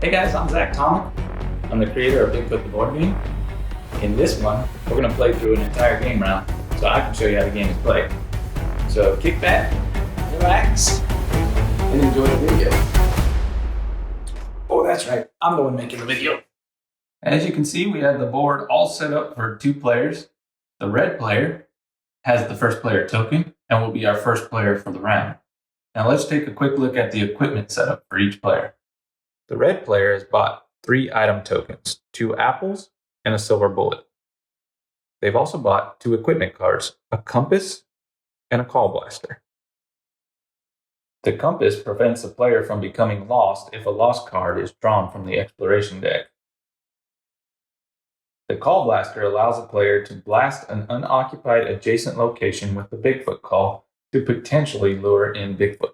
Hey guys, I'm Zach Thomas. I'm the creator of Bigfoot the Board Game. In this one, we're going to play through an entire game round so I can show you how the game is played. So kick back, relax, and enjoy the video. Oh, that's right, I'm the one making the video. As you can see, we have the board all set up for 2 players. The red player has the first player token and will be our first player for the round. Now let's take a quick look at the equipment setup for each player. The red player has bought 3 item tokens, 2 apples, and a silver bullet. They've also bought 2 equipment cards, a compass and a call blaster. The compass prevents the player from becoming lost if a lost card is drawn from the exploration deck. The call blaster allows a player to blast an unoccupied adjacent location with the Bigfoot call to potentially lure in Bigfoot.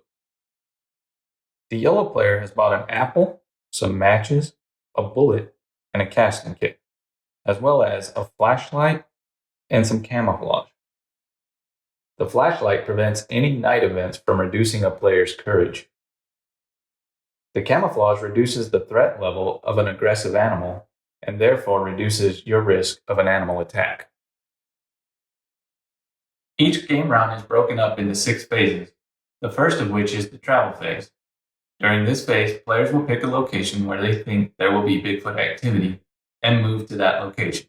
The yellow player has bought an apple, some matches, a bullet, and a casting kit, as well as a flashlight and some camouflage. The flashlight prevents any night events from reducing a player's courage. The camouflage reduces the threat level of an aggressive animal and therefore reduces your risk of an animal attack. Each game round is broken up into 6 phases, the first of which is the travel phase. During this phase, players will pick a location where they think there will be Bigfoot activity and move to that location.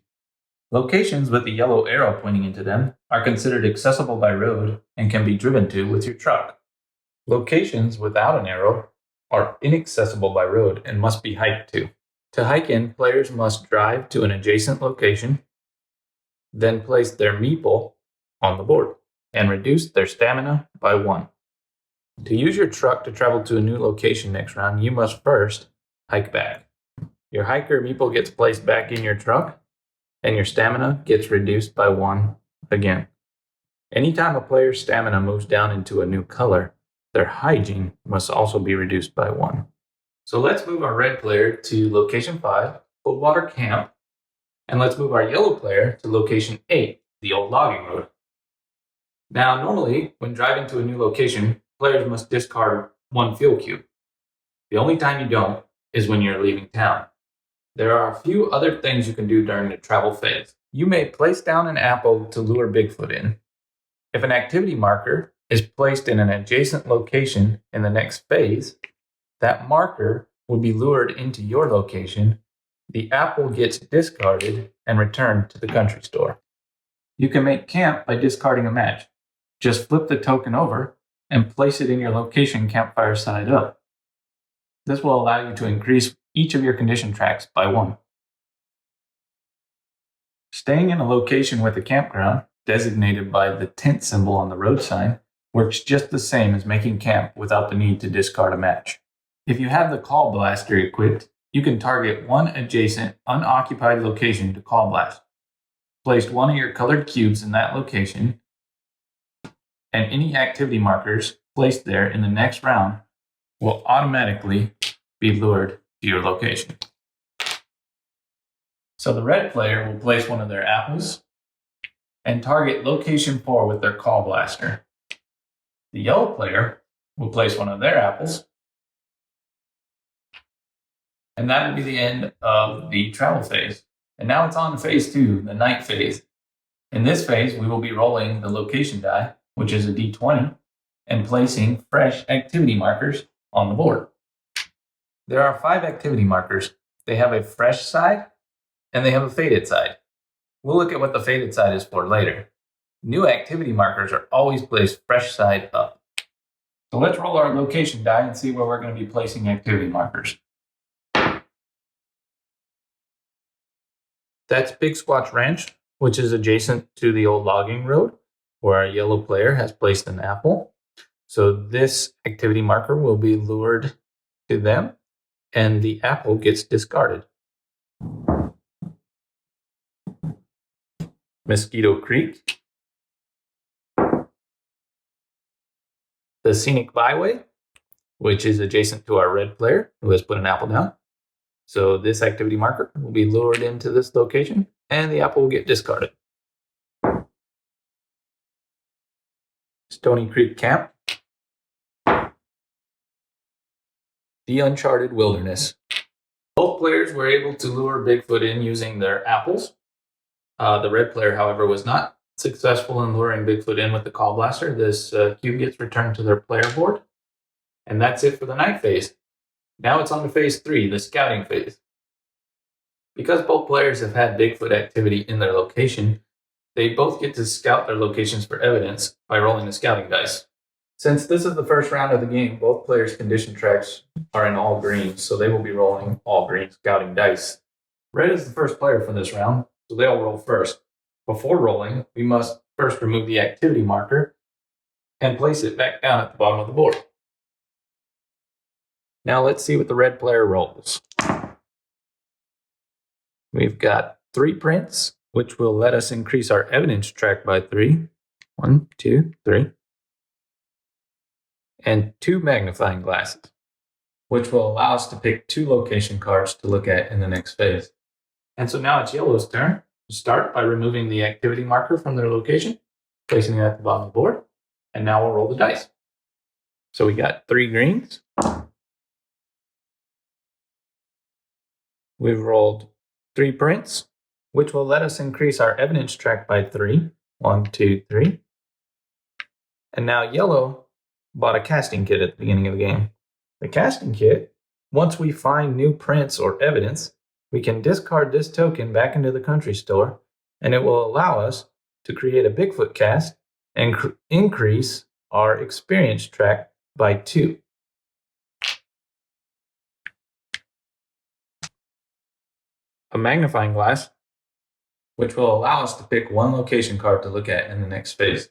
Locations with the yellow arrow pointing into them are considered accessible by road and can be driven to with your truck. Locations without an arrow are inaccessible by road and must be hiked to. To hike in, players must drive to an adjacent location, then place their meeple on the board and reduce their stamina by 1. To use your truck to travel to a new location next round, you must first hike back. Your hiker meeple gets placed back in your truck, and your stamina gets reduced by 1 again. Anytime a player's stamina moves down into a new color, their hygiene must also be reduced by 1. So let's move our red player to location 5, Coldwater Camp, and let's move our yellow player to location 8, the old logging road. Now, normally, when driving to a new location, players must discard 1 fuel cube. The only time you don't is when you're leaving town. There are a few other things you can do during the travel phase. You may place down an apple to lure Bigfoot in. If an activity marker is placed in an adjacent location in the next phase, that marker will be lured into your location. The apple gets discarded and returned to the country store. You can make camp by discarding a match. Just flip the token over and place it in your location campfire side up. This will allow you to increase each of your condition tracks by 1. Staying in a location with a campground, designated by the tent symbol on the road sign, works just the same as making camp without the need to discard a match. If you have the call blaster equipped, you can target 1 adjacent unoccupied location to call blast. Place 1 of your colored cubes in that location, and any activity markers placed there in the next round will automatically be lured to your location. So the red player will place 1 of their apples and target location 4 with their call blaster. The yellow player will place 1 of their apples, and that will be the end of the travel phase. And now it's on to phase 2, the night phase. In this phase, we will be rolling the location die, which is a D20, and placing fresh activity markers on the board. There are 5 activity markers. They have a fresh side, and they have a faded side. We'll look at what the faded side is for later. New activity markers are always placed fresh side up. So let's roll our location die and see where we're going to be placing activity markers. That's Big Squatch Ranch, which is adjacent to the old logging road, where our yellow player has placed an apple. So this activity marker will be lured to them, and the apple gets discarded. Mosquito Creek, the Scenic Byway, which is adjacent to our red player who has put an apple down. So this activity marker will be lured into this location, and the apple will get discarded. Stony Creek Camp, the Uncharted Wilderness, players were able to lure Bigfoot in using their apples. The red player, however, was not successful in luring Bigfoot in with the call blaster. This cube gets returned to their player board. And that's it for the night phase. Now it's on to phase 3, the scouting phase. Because both players have had Bigfoot activity in their location, they both get to scout their locations for evidence by rolling the scouting dice. Since this is the first round of the game, both players' condition tracks are in all green, so they will be rolling all green scouting dice. Red is the first player for this round, so they'll roll first. Before rolling, we must first remove the activity marker and place it back down at the bottom of the board. Now let's see what the red player rolls. We've got 3 prints, which will let us increase our evidence track by 3. 1, 2, 3. And 2 magnifying glasses, which will allow us to pick 2 location cards to look at in the next phase. And so now it's Yellow's turn to start by removing the activity marker from their location, placing it at the bottom of the board, and now we'll roll the dice. So we got 3 greens. We've rolled 3 prints, which will let us increase our evidence track by 3. 1, 2, 3. And now Yellow bought a casting kit at the beginning of the game. The casting kit, once we find new prints or evidence, we can discard this token back into the country store, and it will allow us to create a Bigfoot cast and increase our experience track by 2. A magnifying glass, which will allow us to pick 1 location card to look at in the next phase.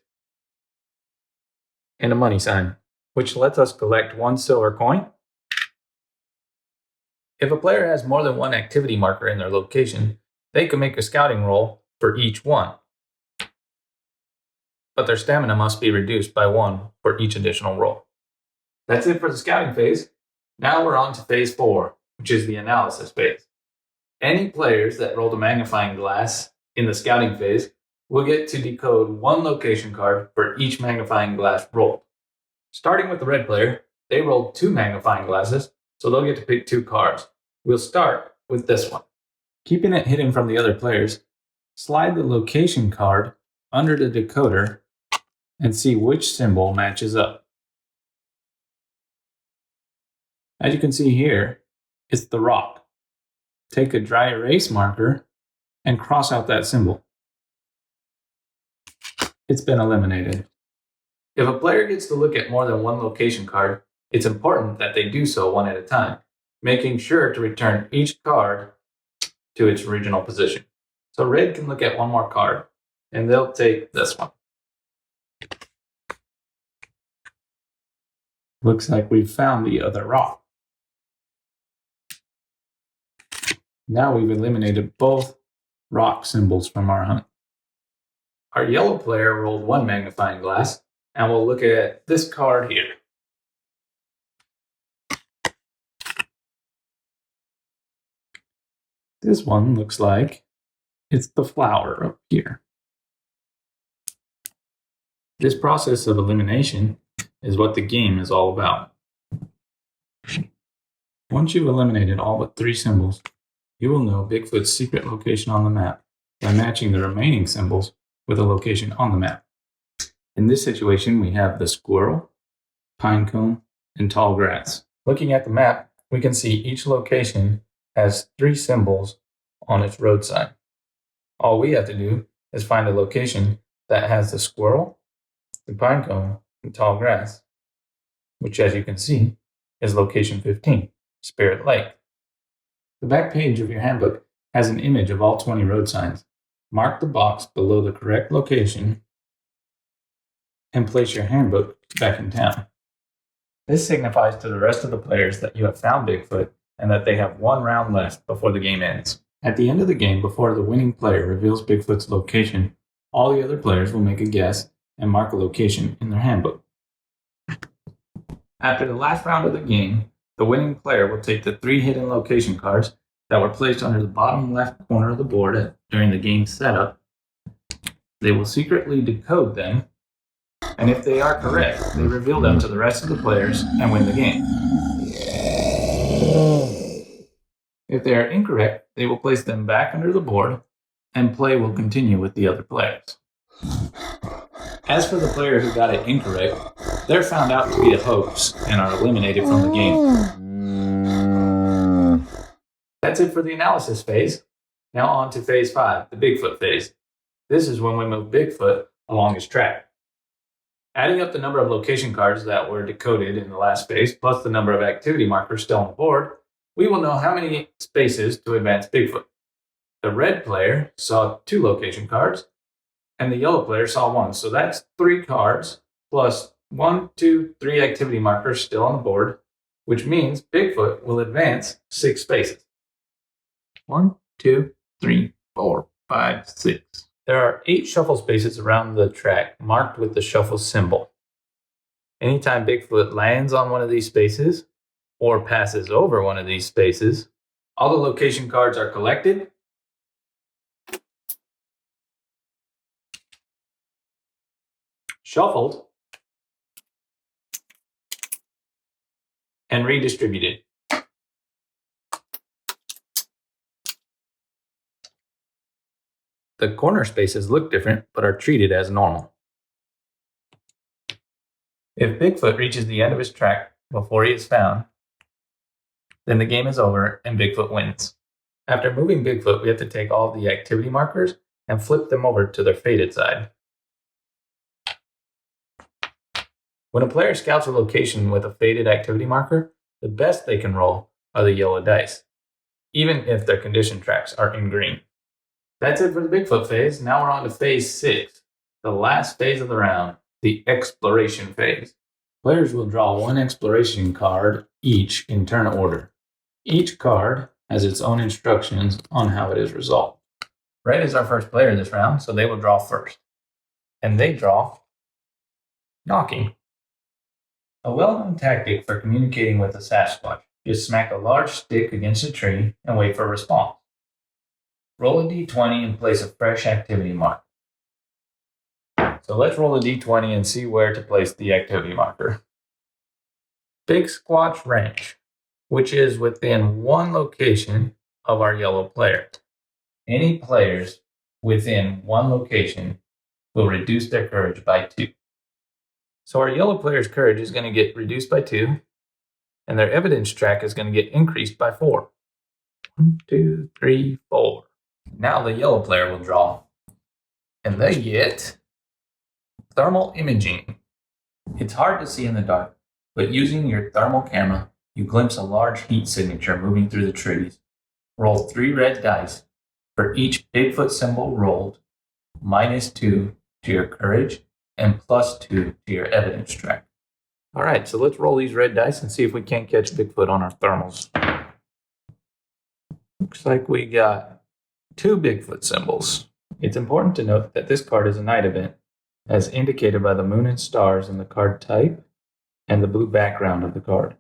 And a money sign, which lets us collect 1 silver coin. If a player has more than 1 activity marker in their location, they can make a scouting roll for each one. But their stamina must be reduced by 1 for each additional roll. That's it for the scouting phase. Now we're on to phase 4, which is the analysis phase. Any players that rolled a magnifying glass in the scouting phase will get to decode 1 location card for each magnifying glass rolled. Starting with the red player, they rolled 2 magnifying glasses, so they'll get to pick 2 cards. We'll start with this one. Keeping it hidden from the other players, slide the location card under the decoder and see which symbol matches up. As you can see here, it's the rock. Take a dry erase marker and cross out that symbol. It's been eliminated. If a player gets to look at more than 1 location card, it's important that they do so 1 at a time, making sure to return each card to its original position. So red can look at 1 more card, and they'll take this one. Looks like we've found the other rock. Now we've eliminated both rock symbols from our hunt. Our yellow player rolled 1 magnifying glass, and we'll look at this card here. This one looks like it's the flower up here. This process of elimination is what the game is all about. Once you've eliminated all but 3 symbols, you will know Bigfoot's secret location on the map by matching the remaining symbols with a location on the map. In this situation, we have the squirrel, pine cone, and tall grass. Looking at the map, we can see each location has 3 symbols on its road sign. All we have to do is find a location that has the squirrel, the pine cone, and tall grass, which, as you can see, is location 15, Spirit Lake. The back page of your handbook has an image of all 20 road signs. Mark the box below the correct location and place your handbook back in town. This signifies to the rest of the players that you have found Bigfoot and that they have 1 round left before the game ends. At the end of the game, before the winning player reveals Bigfoot's location, all the other players will make a guess and mark a location in their handbook. After the last round of the game, the winning player will take the 3 hidden location cards that were placed under the bottom left corner of the board during the game setup. They will secretly decode them, and if they are correct, they reveal them to the rest of the players and win the game. If they are incorrect, they will place them back under the board, and play will continue with the other players. As for the player who got it incorrect, they're found out to be a hoax and are eliminated from the game. That's it for the analysis phase. Now on to phase 5, the Bigfoot phase. This is when we move Bigfoot along his track. Adding up the number of location cards that were decoded in the last phase, plus the number of activity markers still on the board, we will know how many spaces to advance Bigfoot. The red player saw 2 location cards, and the yellow player saw 1. So that's 3 cards, plus 1, 2, 3 activity markers still on the board, which means Bigfoot will advance 6 spaces. 1, 2, 3, 4, 5, 6. There are 8 shuffle spaces around the track marked with the shuffle symbol. Anytime Bigfoot lands on one of these spaces or passes over one of these spaces, all the location cards are collected, shuffled, and redistributed. The corner spaces look different, but are treated as normal. If Bigfoot reaches the end of his track before he is found, then the game is over and Bigfoot wins. After moving Bigfoot, we have to take all of the activity markers and flip them over to their faded side. When a player scouts a location with a faded activity marker, the best they can roll are the yellow dice, even if their condition tracks are in green. That's it for the Bigfoot phase. Now we're on to phase 6, the last phase of the round, the exploration phase. Players will draw 1 exploration card each in turn order. Each card has its own instructions on how it is resolved. Red is our first player this round, so they will draw first. And they draw knocking. A well-known tactic for communicating with a Sasquatch is smack a large stick against a tree and wait for a response. Roll a d20 and place a fresh activity marker. So let's roll a d20 and see where to place the activity marker. Big Squatch Ranch, which is within 1 location of our yellow player. Any players within 1 location will reduce their courage by 2. So our yellow player's courage is going to get reduced by 2, and their evidence track is going to get increased by 4. 1, 2, 3, 4. Now the yellow player will draw, and they get thermal imaging. It's hard to see in the dark, but using your thermal camera, you glimpse a large heat signature moving through the trees. Roll 3 red dice. For each Bigfoot symbol rolled, -2 to your courage and +2 to your evidence track. All right, so let's roll these red dice and see if we can't catch Bigfoot on our thermals. Looks like we got 2 Bigfoot symbols. It's important to note that this card is a night event, as indicated by the moon and stars in the card type and the blue background of the card.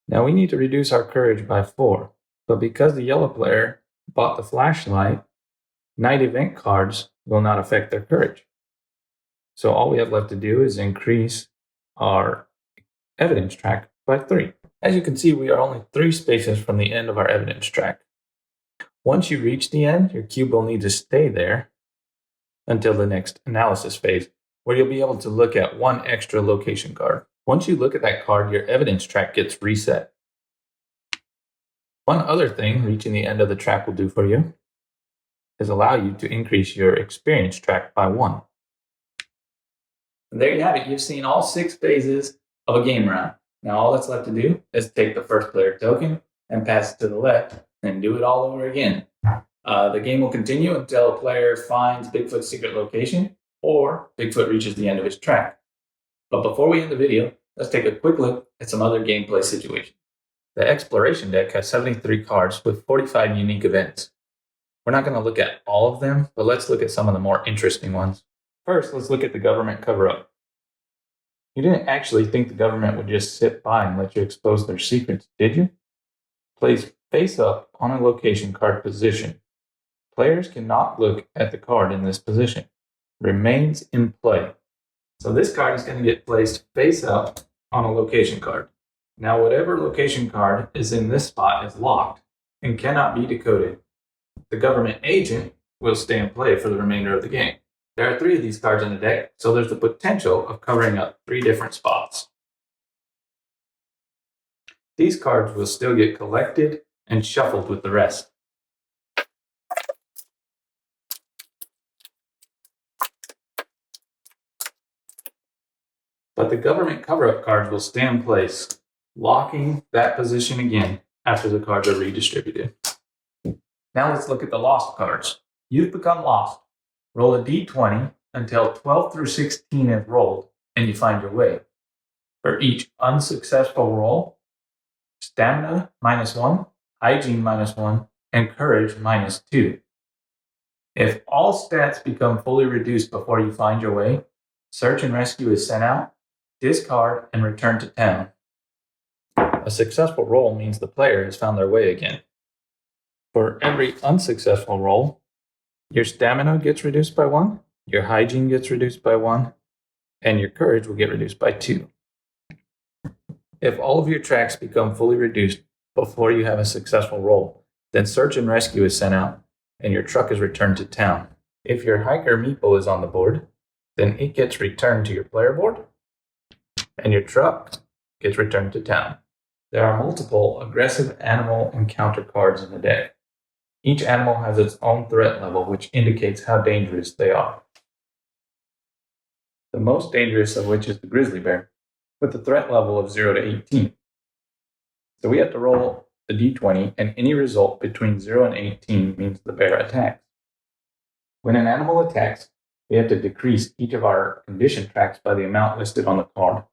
Now we need to reduce our courage by 4, but because the yellow player bought the flashlight, night event cards will not affect their courage. So all we have left to do is increase our evidence track by 3. As you can see, we are only 3 spaces from the end of our evidence track. Once you reach the end, your cube will need to stay there until the next analysis phase, where you'll be able to look at 1 extra location card. Once you look at that card, your evidence track gets reset. One other thing reaching the end of the track will do for you is allow you to increase your experience track by 1. And there you have it. You've seen all 6 phases of a game round. Now all that's left to do is take the first player token and pass it to the left and do it all over again. The game will continue until a player finds Bigfoot's secret location or Bigfoot reaches the end of his track. But before we end the video, let's take a quick look at some other gameplay situations. The Exploration deck has 73 cards with 45 unique events. We're not going to look at all of them, but let's look at some of the more interesting ones. First, let's look at the government cover-up. You didn't actually think the government would just sit by and let you expose their secrets, did you? Place face up on a location card position. Players cannot look at the card in this position. Remains in play. So this card is going to get placed face up on a location card. Now whatever location card is in this spot is locked and cannot be decoded. The government agent will stay in play for the remainder of the game. There are 3 of these cards in the deck, so there's the potential of covering up 3 different spots. These cards will still get collected and shuffled with the rest. But the government cover-up cards will stay in place, locking that position again after the cards are redistributed. Now let's look at the lost cards. You've become lost. Roll a d20 until 12 through 16 have rolled and you find your way. For each unsuccessful roll, stamina -1, hygiene -1, and courage -2. If all stats become fully reduced before you find your way, search and rescue is sent out, discard, and return to town. A successful roll means the player has found their way again. For every unsuccessful roll, your stamina gets reduced by 1, your hygiene gets reduced by 1, and your courage will get reduced by 2. If all of your tracks become fully reduced before you have a successful roll, then search and rescue is sent out, and your truck is returned to town. If your hiker meeple is on the board, then it gets returned to your player board, and your truck gets returned to town. There are multiple aggressive animal encounter cards in the deck. Each animal has its own threat level, which indicates how dangerous they are. The most dangerous of which is the grizzly bear, with a threat level of 0 to 18. So we have to roll a d20, and any result between 0 and 18 means the bear attacks. When an animal attacks, we have to decrease each of our condition tracks by the amount listed on the card.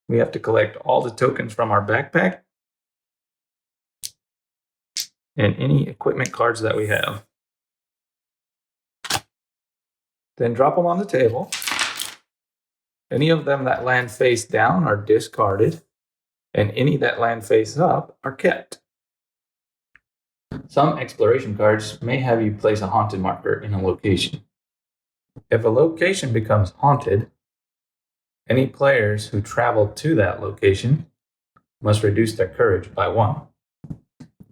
We have to collect all the tokens from our backpack and any equipment cards that we have. Then drop them on the table. Any of them that land face down are discarded, and any that land face up are kept. Some exploration cards may have you place a haunted marker in a location. If a location becomes haunted, any players who travel to that location must reduce their courage by 1.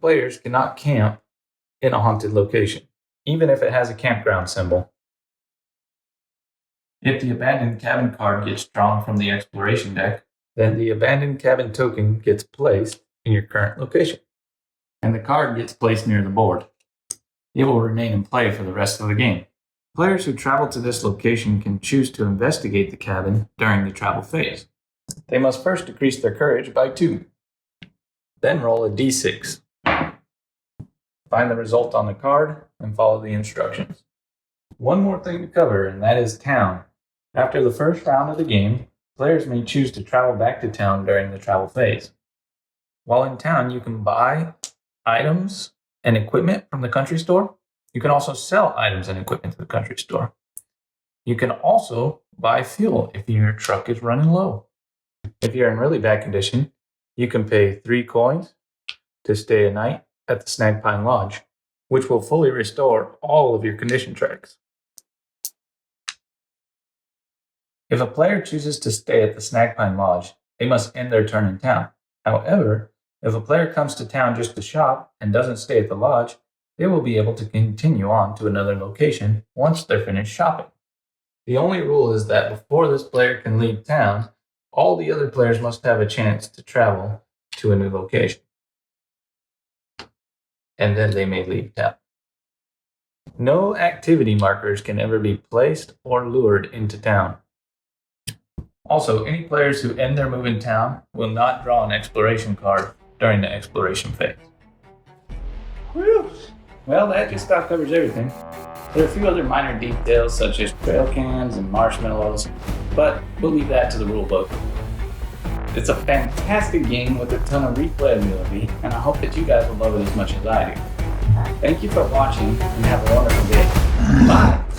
Players cannot camp in a haunted location, even if it has a campground symbol. If the abandoned cabin card gets drawn from the exploration deck, then the abandoned cabin token gets placed in your current location, and the card gets placed near the board. It will remain in play for the rest of the game. Players who travel to this location can choose to investigate the cabin during the travel phase. They must first decrease their courage by 2. Then roll a d6. Find the result on the card and follow the instructions. One more thing to cover, and that is town. After the first round of the game, players may choose to travel back to town during the travel phase. While in town, you can buy items and equipment from the country store. You can also sell items and equipment to the country store. You can also buy fuel if your truck is running low. If you're in really bad condition, you can pay 3 coins to stay a night at the Snag Pine Lodge, which will fully restore all of your condition tracks. If a player chooses to stay at the Snag Pine Lodge, they must end their turn in town. However, if a player comes to town just to shop and doesn't stay at the lodge, they will be able to continue on to another location once they're finished shopping. The only rule is that before this player can leave town, all the other players must have a chance to travel to a new location. And then they may leave town. No activity markers can ever be placed or lured into town. Also, any players who end their move in town will not draw an exploration card during the exploration phase. Whew. Well, that just about covers everything. There are a few other minor details such as trail cams and marshmallows, but we'll leave that to the rulebook. It's a fantastic game with a ton of replayability, and I hope that you guys will love it as much as I do. Thank you for watching, and have a wonderful day. Bye!